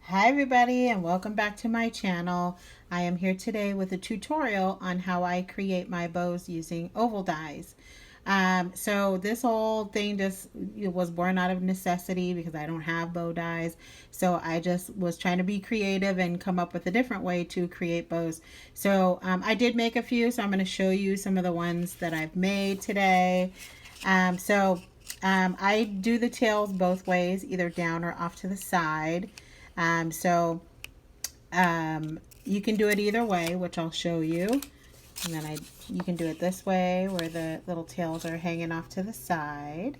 Hi everybody and welcome back to my channel. I am here today with a tutorial on how I create my bows using oval dies. So this whole thing just was born out of necessity because I don't have bow dies. So I just was trying to be creative and come up with a different way to create bows. So I did make a few, so I'm going to show you some of the ones that I've made today. I do the tails both ways, either down or off to the side. Um, so you can do it either way, which I'll show you. And then you can do it this way where the little tails are hanging off to the side.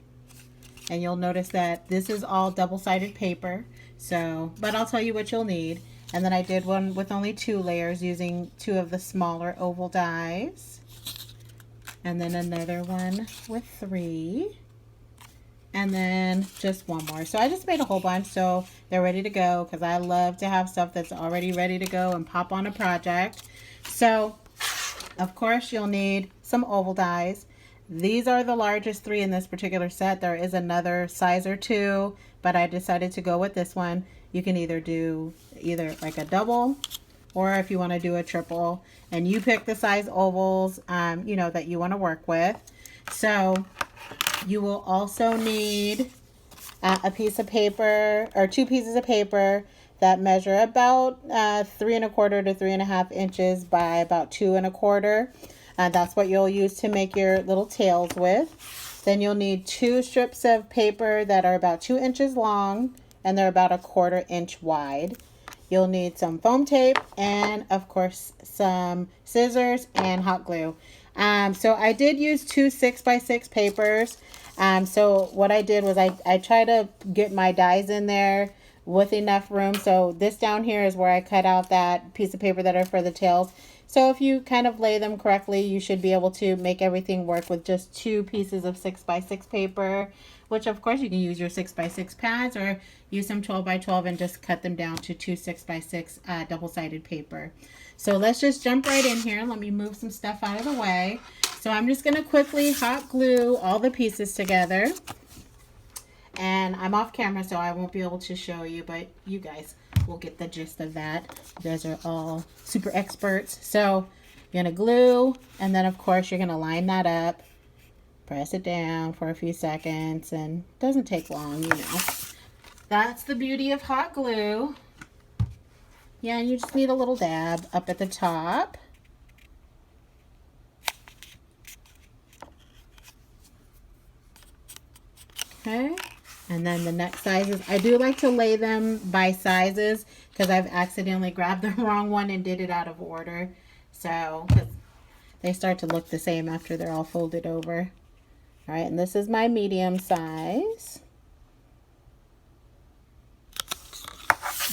And you'll notice that this is all double-sided paper. So, but I'll tell you what you'll need. And then I did one with only 2 layers using 2 of the smaller oval dies. And then another one with 3. And then just one more. So I just made a whole bunch so they're ready to go because I love to have stuff that's already ready to go and pop on a project. So of course you'll need some oval dies. These are the largest 3 in this particular set. There is another size or 2, but I decided to go with this one. You can either do like a double, or if you want to do a triple, and you pick the size ovals that you want to work with. So you will also need a piece of paper or 2 pieces of paper that measure about 3¼ to 3½ inches by about 2¼ that's what you'll use to make your little tails with. Then you'll need 2 strips of paper that are about 2 inches long and they're about 1/4 inch wide. You'll need some foam tape and of course some scissors and hot glue. So I did use 2 6x6 papers. So what I did was I try to get my dies in there with enough room. So this down here is where I cut out that piece of paper that are for the tails. So if you kind of lay them correctly, you should be able to make everything work with just 2 pieces of 6x6 paper, which of course you can use your 6x6 pads or use some 12x12 and just cut them down to 2 6x6 double-sided paper. So let's just jump right in here. Let me move some stuff out of the way. So I'm just going to quickly hot glue all the pieces together. And I'm off camera, so I won't be able to show you, but you guys will get the gist of that. You guys are all super experts. So you're going to glue, and then of course you're going to line that up. Press it down for a few seconds, and it doesn't take long, That's the beauty of hot glue. Yeah, and you just need a little dab up at the top. Okay, and then the next sizes, I do like to lay them by sizes because I've accidentally grabbed the wrong one and did it out of order. So they start to look the same after they're all folded over. All right, and this is my medium size.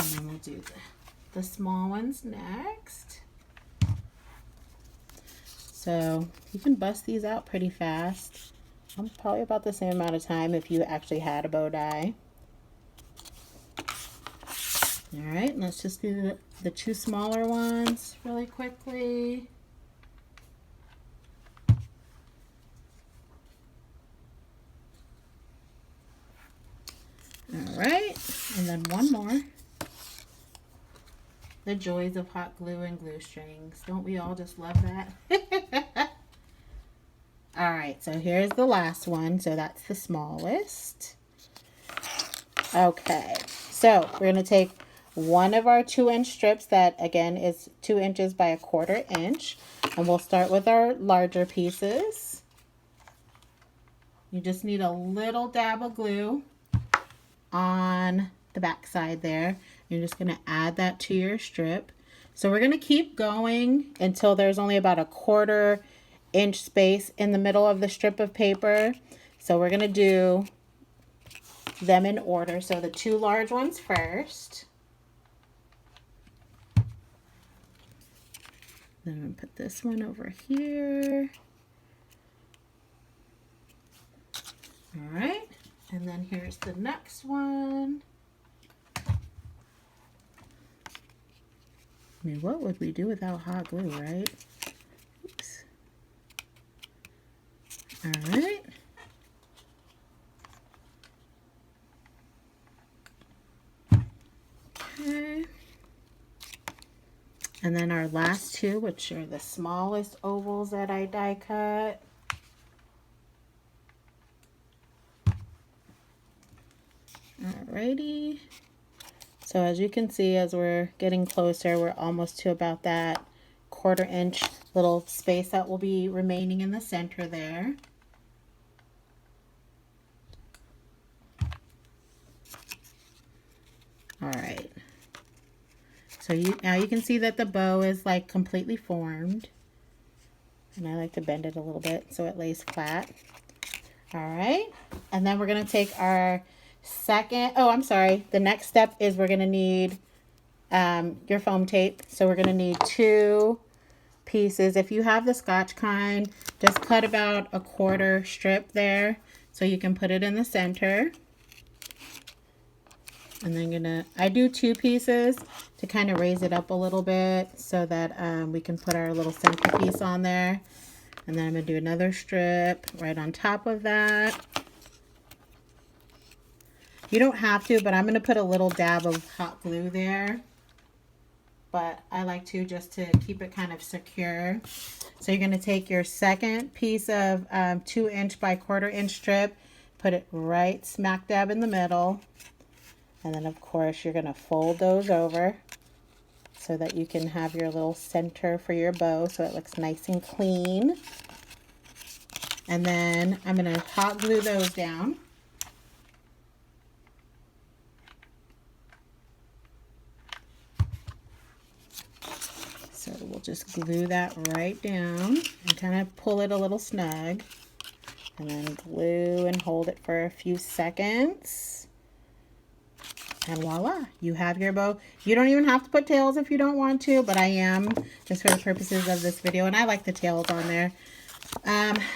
And then we'll do the small ones next. So you can bust these out pretty fast. Probably about the same amount of time if you actually had a bow die. All right, let's just do the 2 smaller ones really quickly. All right, and then one more. The joys of hot glue and glue strings. Don't we all just love that? All right, so here's the last one. So that's the smallest. Okay, so we're going to take one of our 2-inch strips that again is 2 inches by 1/4 inch. And we'll start with our larger pieces. You just need a little dab of glue on the back side there. You're just going to add that to your strip. So we're going to keep going until there's only about 1/4 inch space in the middle of the strip of paper. So we're going to do them in order. So the 2 large ones first. Then I'm going to put this one over here. All right. And then here's the next one. I mean, what would we do without hot glue, right? Oops. All right. Okay. And then our last two, which are the smallest ovals that I die cut. Alrighty. So as you can see, as we're getting closer, we're almost to about that 1/4 inch little space that will be remaining in the center there. All right. So now you can see that the bow is like completely formed. And I like to bend it a little bit so it lays flat. All right. And then we're going to take our the next step is we're going to need your foam tape. So we're going to need 2 pieces. If you have the Scotch kind, just cut about a 1/4 strip there so you can put it in the center. And then I do 2 pieces to kind of raise it up a little bit so that we can put our little centerpiece on there. And then I'm going to do another strip right on top of that. You don't have to, but I'm going to put a little dab of hot glue there. But I like to just to keep it kind of secure. So you're going to take your second piece of 2 inch by 1/4 inch strip, put it right smack dab in the middle. And then of course you're going to fold those over so that you can have your little center for your bow so it looks nice and clean. And then I'm going to hot glue those down. So we'll just glue that right down and kind of pull it a little snug. And then glue and hold it for a few seconds. And voila, you have your bow. You don't even have to put tails if you don't want to, but I am just for the purposes of this video. And I like the tails on there.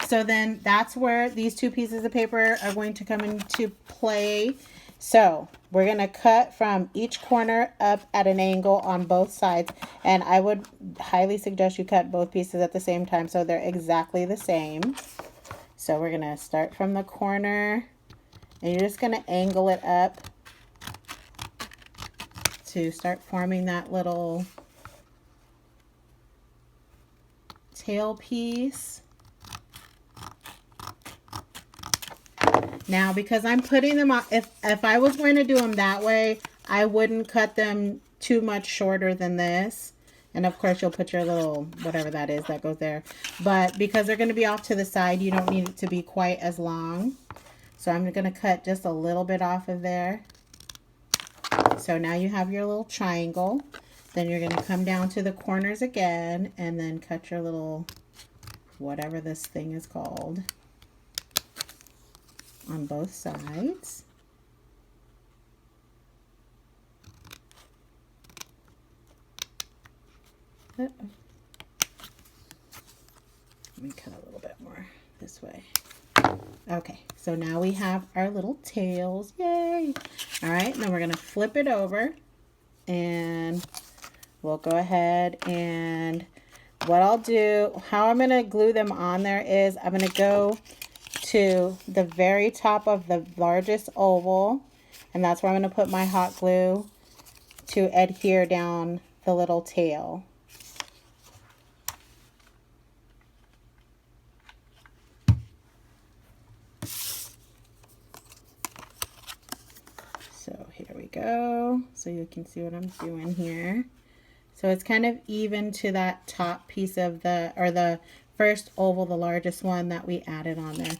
So then that's where these 2 pieces of paper are going to come into play. So we're going to cut from each corner up at an angle on both sides. And I would highly suggest you cut both pieces at the same time so they're exactly the same. So we're going to start from the corner and you're just going to angle it up to start forming that little tail piece. Now, because I'm putting them on, if I was going to do them that way, I wouldn't cut them too much shorter than this. And of course, you'll put your little, whatever that is that goes there. But because they're going to be off to the side, you don't need it to be quite as long. So I'm going to cut just a little bit off of there. So now you have your little triangle. Then you're going to come down to the corners again and then cut your little, whatever this thing is called, on both sides. Let me cut a little bit more this way. Okay, so now we have our little tails. Yay! All right, then we're going to flip it over and we'll go ahead and what I'll do, how I'm going to glue them on there is I'm going to go to the very top of the largest oval, and that's where I'm going to put my hot glue to adhere down the little tail. So here we go. So you can see what I'm doing here. So it's kind of even to that top piece of the first oval, the largest one that we added on there.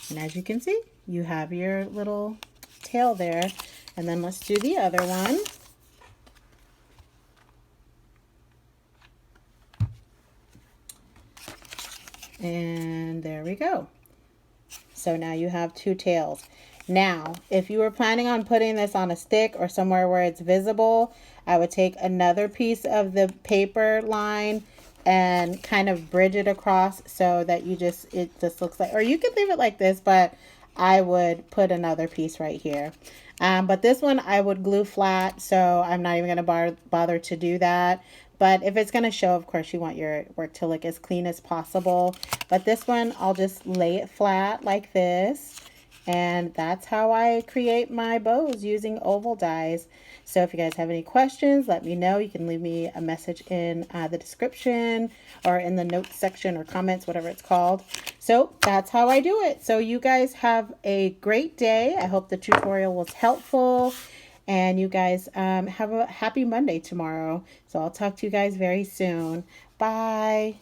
And as you can see, you have your little tail there. And then let's do the other one. And there we go. So now you have 2 tails. Now, if you were planning on putting this on a stick or somewhere where it's visible, I would take another piece of the paper line and kind of bridge it across so that it just looks like, or you could leave it like this, but I would put another piece right here. But this one I would glue flat, so I'm not even going to bother to do that. But if it's going to show, of course, you want your work to look as clean as possible. But this one, I'll just lay it flat like this. And that's how I create my bows using oval dies. So if you guys have any questions, let me know. You can leave me a message in the description or in the notes section or comments, whatever it's called. So that's how I do it. So you guys have a great day. I hope the tutorial was helpful. And you guys have a happy Monday tomorrow. So I'll talk to you guys very soon. Bye.